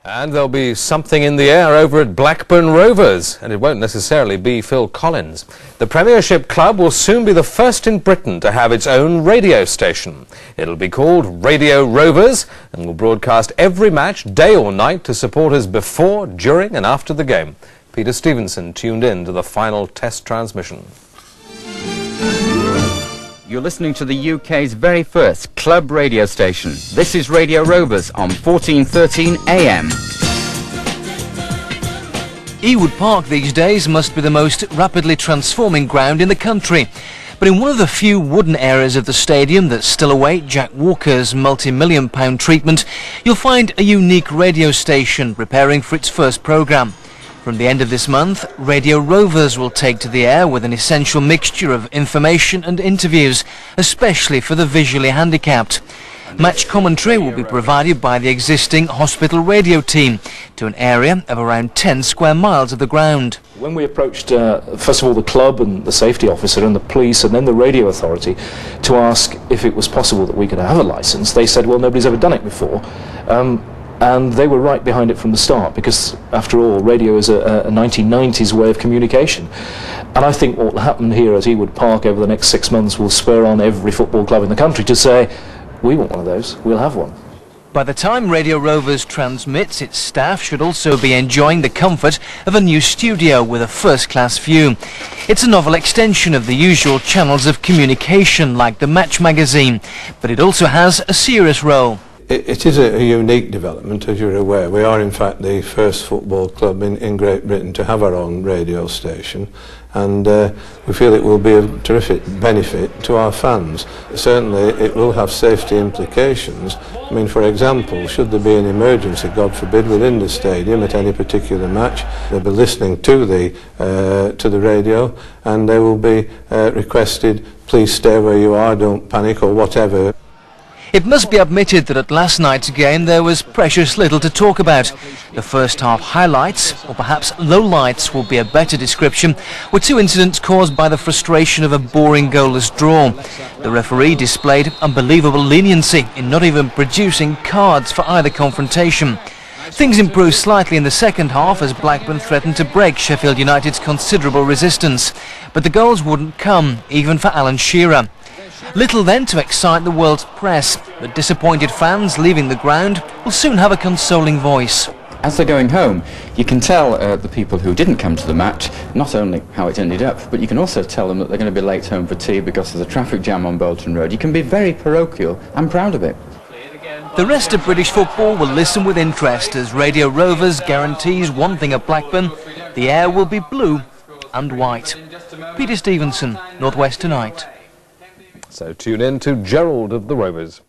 And there'll be something in the air over at Blackburn Rovers, and it won't necessarily be Phil Collins. The Premiership club will soon be the first in Britain to have its own radio station. It'll be called Radio Rovers and will broadcast every match, day or night, to supporters before, during and after the game. Peter Stevenson tuned in to the final test transmission. You're listening to the UK's very first club radio station. This is Radio Rovers on 1413 AM. Ewood Park these days must be the most rapidly transforming ground in the country. But in one of the few wooden areas of the stadium that still await Jack Walker's multi-million-pound treatment, you'll find a unique radio station preparing for its first programme. From the end of this month, Radio Rovers will take to the air with an essential mixture of information and interviews, especially for the visually handicapped. Match commentary will be provided by the existing hospital radio team to an area of around 10 square miles of the ground. When we approached, first of all, the club and the safety officer and the police and then the radio authority to ask if it was possible that we could have a licence, they said, well, nobody's ever done it before. And they were right behind it from the start, because after all, radio is a 1990s way of communication. And I think what will happen here at Ewood Park over the next 6 months will spur on every football club in the country to say, we want one of those, we'll have one. By the time Radio Rovers transmits, its staff should also be enjoying the comfort of a new studio with a first-class view. It's a novel extension of the usual channels of communication like the Match magazine, but it also has a serious role. It is a unique development, as you're aware. We are in fact the first football club in Great Britain to have our own radio station, and we feel it will be a terrific benefit to our fans. Certainly it will have safety implications. I mean, for example, should there be an emergency, God forbid, within the stadium at any particular match, they'll be listening to the radio, and they will be requested, please stay where you are, don't panic or whatever. It must be admitted that at last night's game there was precious little to talk about. The first half highlights, or perhaps lowlights will be a better description, were two incidents caused by the frustration of a boring goalless draw. The referee displayed unbelievable leniency in not even producing cards for either confrontation. Things improved slightly in the second half as Blackburn threatened to break Sheffield United's considerable resistance. But the goals wouldn't come, even for Alan Shearer. Little then to excite the world's press, but disappointed fans leaving the ground will soon have a consoling voice. As they're going home, you can tell the people who didn't come to the match not only how it ended up, but you can also tell them that they're going to be late home for tea because of the traffic jam on Bolton Road. You can be very parochial and proud of it. The rest of British football will listen with interest as Radio Rovers guarantees one thing at Blackburn: the air will be blue and white. Peter Stevenson, North West Tonight. So tune in to Gerald of the Rovers.